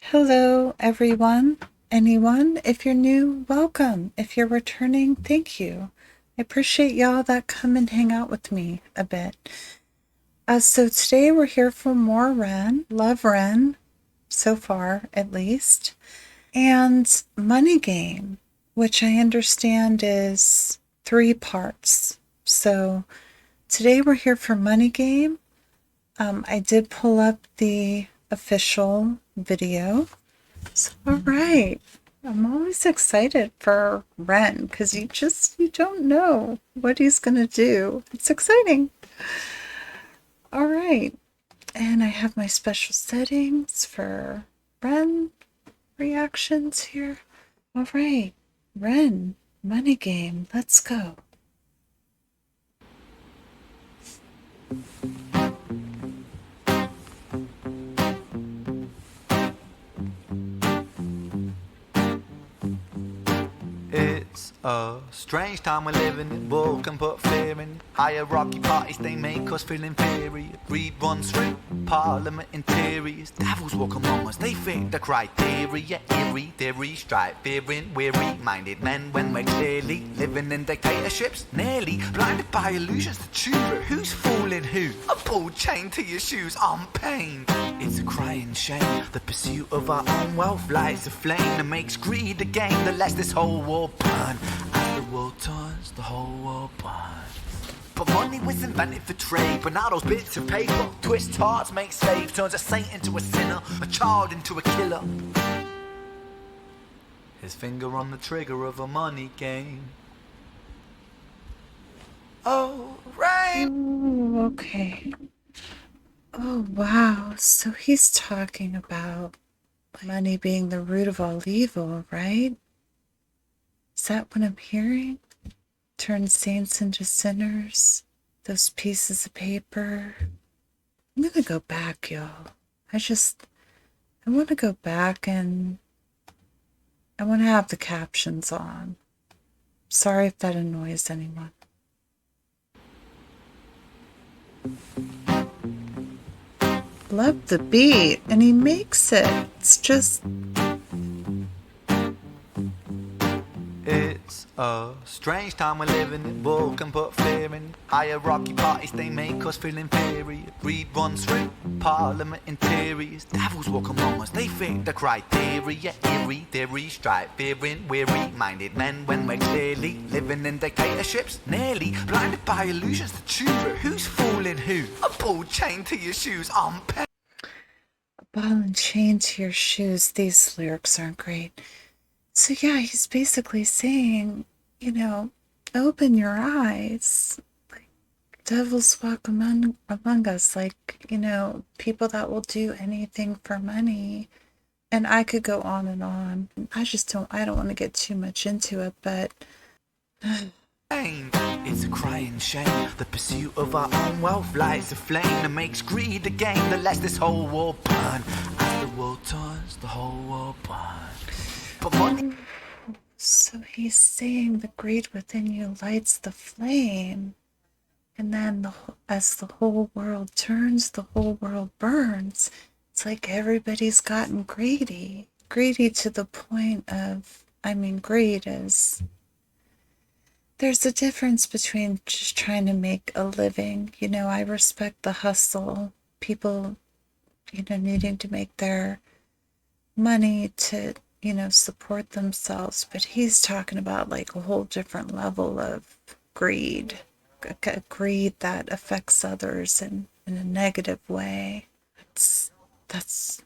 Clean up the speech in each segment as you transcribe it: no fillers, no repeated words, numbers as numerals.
Hello, everyone. Anyone, if you're new, welcome. If you're returning, thank you. I appreciate y'all that come and hang out with me a bit. So today we're here for more REN. Love REN, so far at least. And Money Game, which I understand is 3 parts. So today we're here for Money Game. I did pull up the official video. So, all right. I'm always excited for Ren because you don't know what he's gonna do. It's exciting. All right. And I have my special settings for Ren reactions here. All right. Ren, money game. Let's go. It's a strange time we're living in. War can put fear in. Hierarchy parties, they make us feel inferior. Greed runs through parliament interiors. Devils walk among us, they fit the criteria. Eerie theory, strife, fearing, weary-minded men when we're clearly living in dictatorships. Nearly blinded by illusions to choose, but who's fooling who? A pulled chain to your shoes on pain. It's a crying shame. The pursuit of our own wealth lights a flame that makes greed a game that lets this whole war burn. As the world turns, the whole world burns. But money was invented for trade, but now those bits of paper twist hearts, make slaves, turns a saint into a sinner, a child into a killer. His finger on the trigger of a money game. Oh, right. Ooh, okay. Oh, wow. So he's talking about money being the root of all evil, right? Is that what I'm hearing? Turn saints into sinners? Those pieces of paper? I'm gonna go back, y'all. I want to go back and I want to have the captions on. Sorry if that annoys anyone. Love the beat, and he makes it. It's just It's a strange time we're living in. War can put fear in. Hierarchy parties, they make us feel inferior. Greed runs through parliament interiors. Devils walk among us, they fit the criteria. Eerie theory, strife, fearing, weary-minded men when we're clearly living in dictatorships. Nearly blinded by illusions to choose, but who's fooling who? A pulled chain to your shoes on pain. a ball and chain to your shoes. These lyrics aren't great. So yeah, he's basically saying, open your eyes. Like devils walk among us, like, people that will do anything for money. And I could go on and on. I don't want to get too much into it, but It's a crying shame. The pursuit of our own wealth lights a flame that makes greed a game that lets this whole world burn. As the world turns, the whole world burns. But money. so he's saying the greed within you lights the flame. And then as the whole world turns, the whole world burns. It's like everybody's gotten greedy. Greedy to the point of, greed is, there's a difference between just trying to make a living. I respect the hustle, people, needing to make their money to, support themselves. But he's talking about like a whole different level of greed, a greed that affects others in a negative way. That's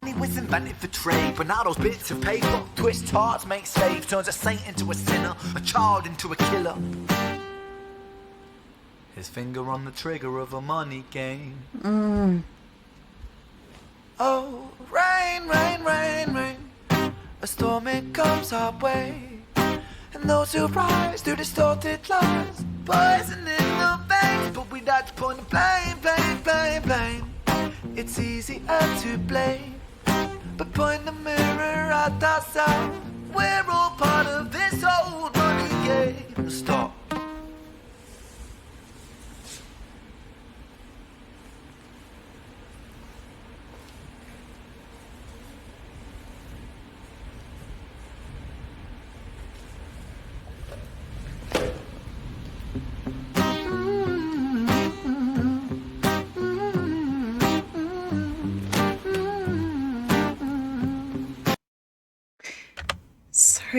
Money was invented for trade, but now those bits of paper twist hearts, make slaves, turns a saint into a sinner, a child into a killer. His finger on the trigger of a money game. Oh, rain, rain, rain, rain. A storm it comes our way, and those who rise through distorted lies, poison in the veins. But we like to point the blame, blame, blame, blame. It's easier to blame, but point the mirror at ourselves. We're all part of this old money game. Stop.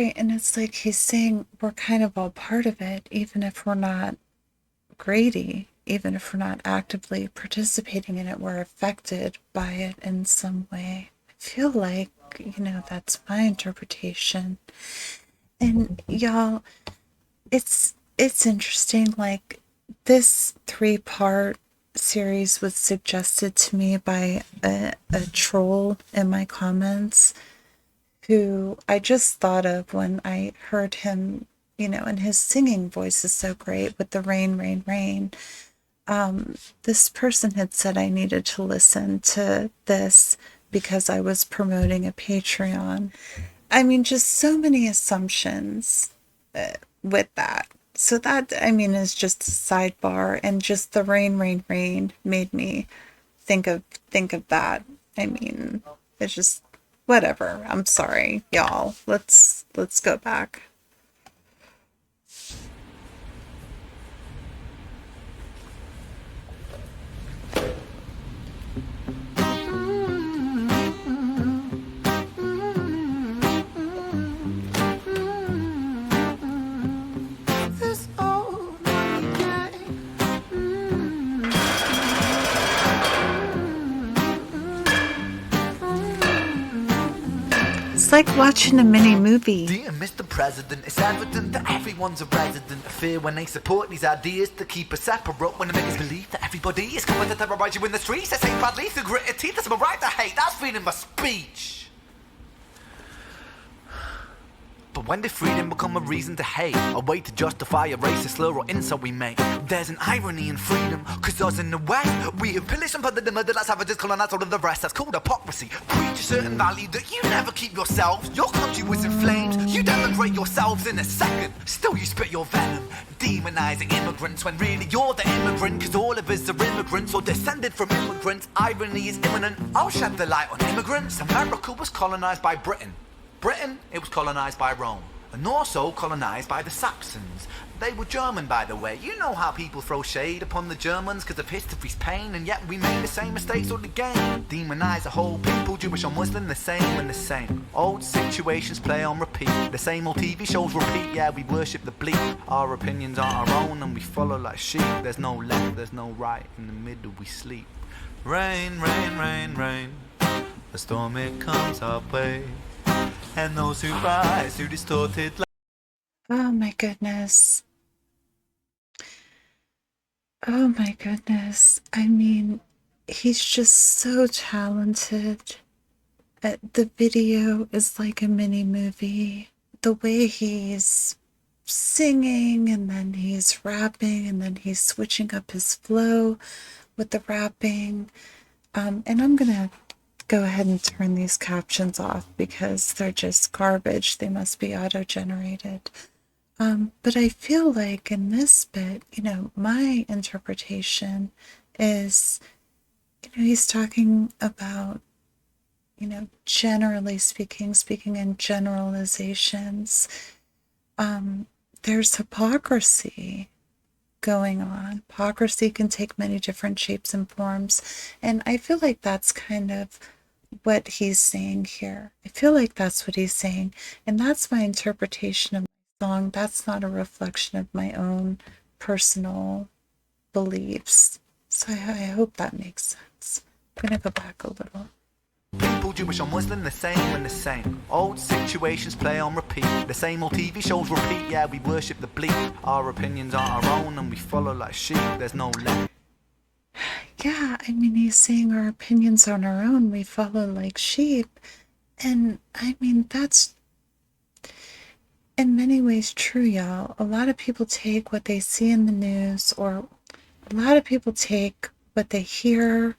Right, and it's like he's saying we're kind of all part of it, even if we're not Grady, even if we're not actively participating in it, we're affected by it in some way. I feel like, that's my interpretation. And y'all, it's interesting, like this three-part series was suggested to me by a troll in my comments who I just thought of when I heard him, and his singing voice is so great with the rain, rain, rain. This person had said I needed to listen to this because I was promoting a Patreon. I mean, just so many assumptions with that. So that, I mean, is just a sidebar, and just the rain, rain, rain made me think of that. I mean, it's just whatever. I'm sorry, y'all. Let's go back. It's like watching a mini movie. Dear Mr. President, it's evident that everyone's a resident of fear when they support these ideas to keep us separate. When they make us believe that everybody is coming to terrorize you in the streets. They say badly through gritted teeth. It's my right to hate. That's freedom of speech. But when did freedom become a reason to hate? A way to justify a racist slur or insult we make? There's an irony in freedom, cause us in the West, we have pillaged and plundered the murder that's savages, colonized all of the rest. That's called hypocrisy. Preach a certain value that you never keep yourselves. Your country was in flames, you denigrate yourselves in a second. Still you spit your venom, demonizing immigrants when really you're the immigrant. Cause all of us are immigrants or descended from immigrants. Irony is imminent. I'll shed the light on immigrants. America was colonized by Britain. Britain, it was colonized by Rome, and also colonized by the Saxons. They were German, by the way. You know how people throw shade upon the Germans because of history's pain, and yet we made the same mistakes all again. Demonize a whole people, Jewish or Muslim, the same and the same. Old situations play on repeat, the same old TV shows repeat. Yeah, we worship the bleak. Our opinions aren't our own, and we follow like sheep. There's no left, there's no right. In the middle we sleep. Rain, rain, rain, rain. A storm it comes our way. And those who rise through distorted light. Oh my goodness. Oh my goodness. I mean, he's just so talented. The video is like a mini movie. The way he's singing, and then he's rapping, and then he's switching up his flow with the rapping. And I'm gonna go ahead and turn these captions off because they're just garbage. They must be auto-generated. But I feel like in this bit, my interpretation is, he's talking about, generally speaking in generalizations. There's hypocrisy going on. Hypocrisy can take many different shapes and forms. And I feel like that's kind of what he's saying here. I feel like that's what he's saying. And that's my interpretation of my song. That's not a reflection of my own personal beliefs. So I hope that makes sense. I'm going to go back a little. People, Jewish or Muslim, the same and the same. Old situations play on repeat. The same old TV shows repeat. Yeah, we worship the bleak. Our opinions aren't our own, and we follow like sheep. There's no left. Yeah, I mean, he's saying our opinions on our own, we follow like sheep. And I mean, that's in many ways true, y'all. A lot of people take what they see in the news, or a lot of people take what they hear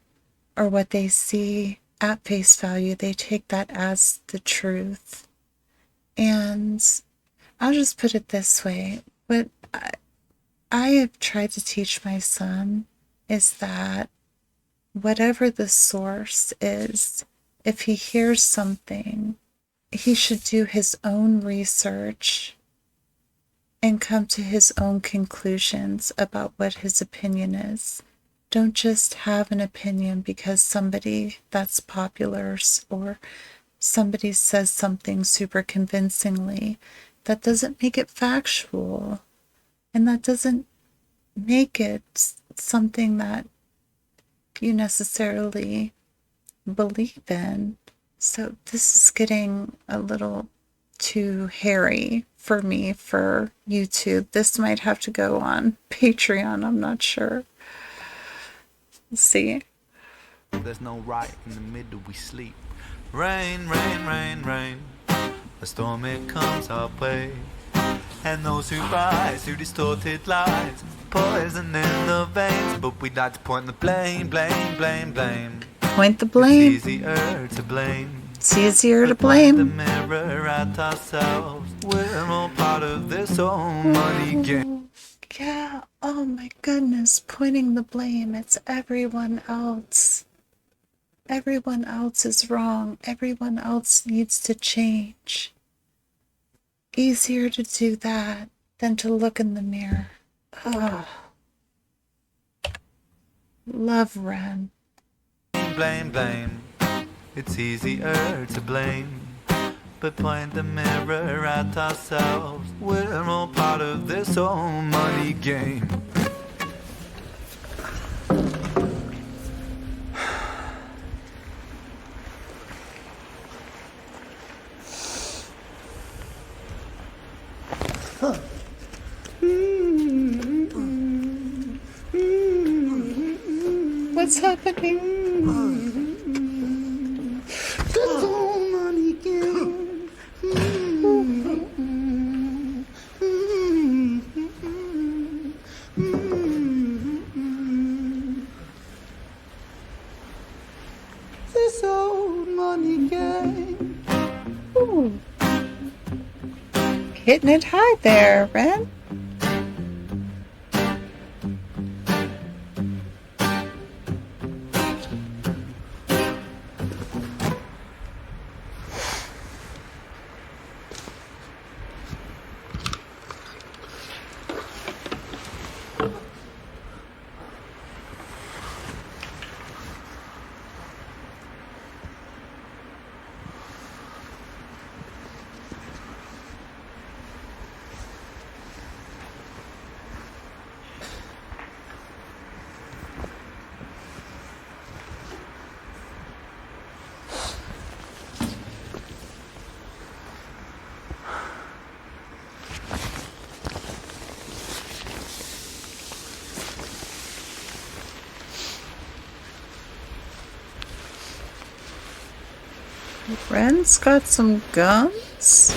or what they see at face value. They take that as the truth. And I'll just put it this way. What I have tried to teach my son is that whatever the source is, if he hears something, he should do his own research and come to his own conclusions about what his opinion is. Don't just have an opinion because somebody that's popular or somebody says something super convincingly, that doesn't make it factual, and that doesn't make it something that you necessarily believe in. So this is getting a little too hairy for me for YouTube. This might have to go on Patreon, I'm not sure. Let's see. There's no right in the middle, we sleep. Rain, rain, rain, rain. A storm it comes our way. And those who rise through distorted lies, poison in the veins. But we'd like to point the blame, blame, blame, blame. Point the blame. It's easier to blame. It's easier to Point the blame. mirror at ourselves. We're all part of this whole money game. Yeah, oh my goodness, pointing the blame. It's everyone else. Everyone else is wrong. Everyone else needs to change. Easier to do that than to look in the mirror. Oh. Love REN. Blame, blame. It's easier to blame. But point the mirror at ourselves. We're all part of this whole money game. What's happening? This whole money game. This old money game. Ooh. Hitting it high there, REN. REN's got some guns?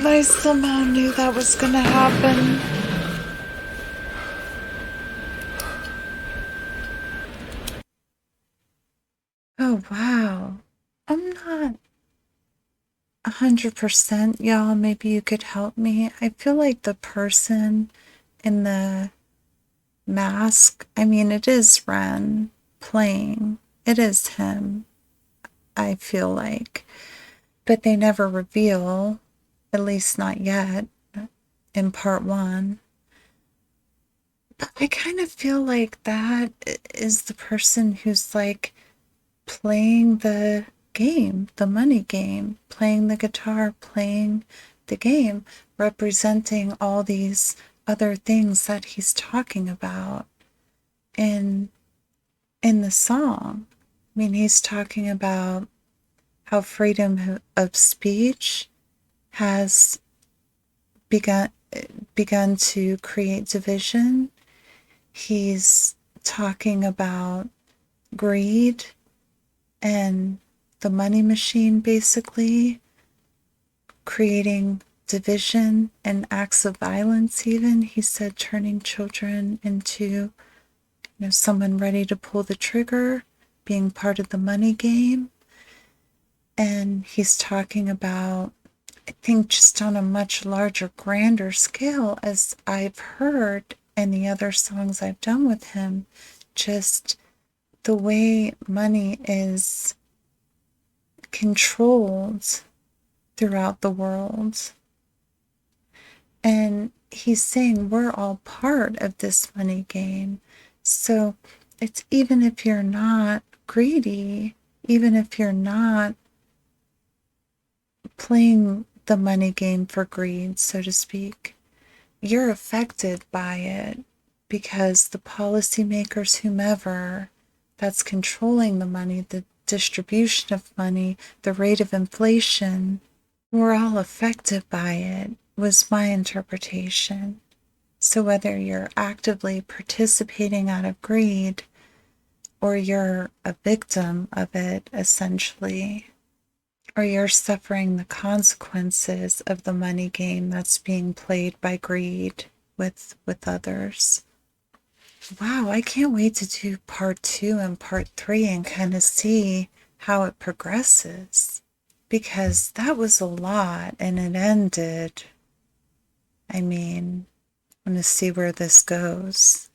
I somehow knew that was gonna happen. Oh, wow. I'm not 100%, y'all. Maybe you could help me. I feel like the person in the mask, I mean, it is REN playing. It is him, I feel like. But they never reveal, at least not yet, in part 1. But I kind of feel like that is the person who's like playing the game, the money game, playing the guitar, playing the game, representing all these other things that he's talking about in the song. I mean, he's talking about how freedom of speech has begun to create division. He's talking about greed and the money machine, basically creating division and acts of violence. Even he said turning children into someone ready to pull the trigger, being part of the money game. And he's talking about I think just on a much larger, grander scale, as I've heard in the other songs I've done with him, just the way money is controlled throughout the world. And he's saying we're all part of this money game. So it's even if you're not greedy, even if you're not playing the money game for greed, so to speak, you're affected by it because the policymakers, whomever that's controlling the money, the distribution of money, the rate of inflation, we're all affected by it, was my interpretation. So whether you're actively participating out of greed or you're a victim of it, essentially, or you're suffering the consequences of the money game that's being played by greed with others. Wow, I can't wait to do part 2 and part 3 and kind of see how it progresses. Because that was a lot and it ended. I mean, I'm going to see where this goes.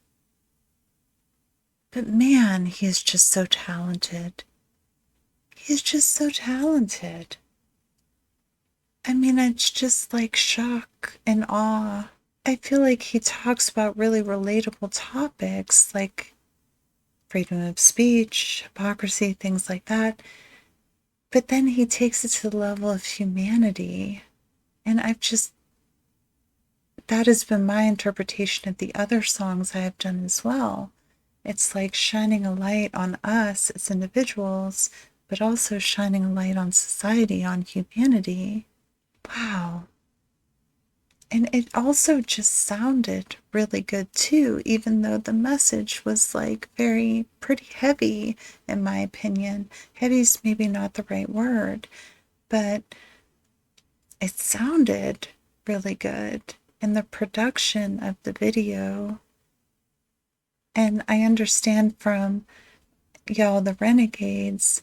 But man, he's just so talented. He's just so talented. I mean, it's just like shock and awe. I feel like he talks about really relatable topics like freedom of speech, hypocrisy, things like that. But then he takes it to the level of humanity. And that has been my interpretation of the other songs I have done as well. It's like shining a light on us as individuals, but also shining a light on society, on humanity. Wow. And it also just sounded really good too, even though the message was like pretty heavy, in my opinion. Heavy's maybe not the right word, but it sounded really good. And the production of the video, and I understand from y'all, the Renegades,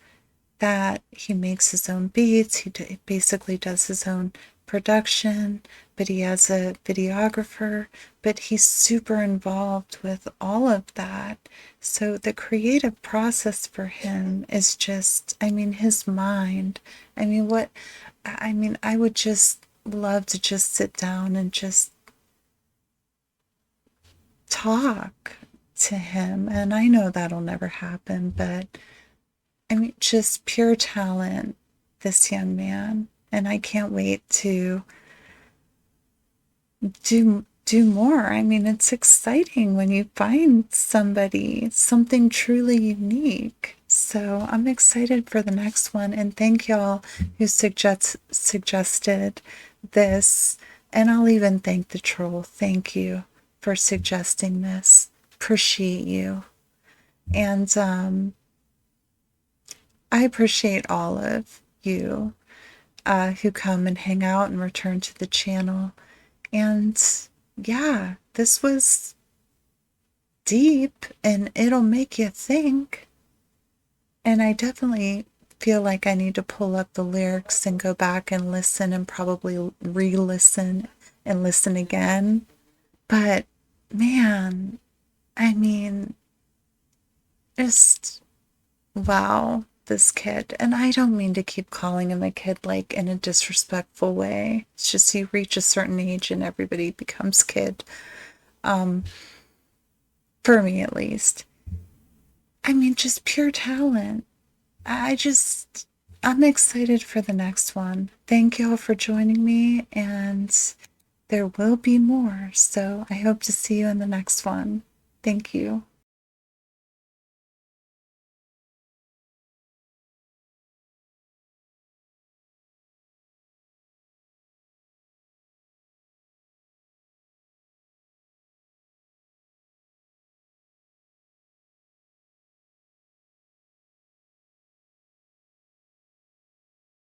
that he makes his own beats. He basically does his own production, but he has a videographer, but he's super involved with all of that. So the creative process for him is just, I mean, his mind. I would just love to just sit down and just talk to him. And I know that'll never happen, but I mean, just pure talent, this young man. And I can't wait to do more. I mean, it's exciting when you find something truly unique. So I'm excited for the next one. And thank y'all who suggested this. And I'll even thank the troll. Thank you for suggesting this. Appreciate you. And I appreciate all of you who come and hang out and return to the channel. And yeah, this was deep and it'll make you think. And I definitely feel like I need to pull up the lyrics and go back and listen and probably re-listen and listen again. But man, I mean, just wow, this kid. And I don't mean to keep calling him a kid like in a disrespectful way. It's just you reach a certain age and everybody becomes kid. For me at least. I mean, just pure talent. I'm excited for the next one. Thank y'all for joining me, and there will be more. So I hope to see you in the next one. Thank you.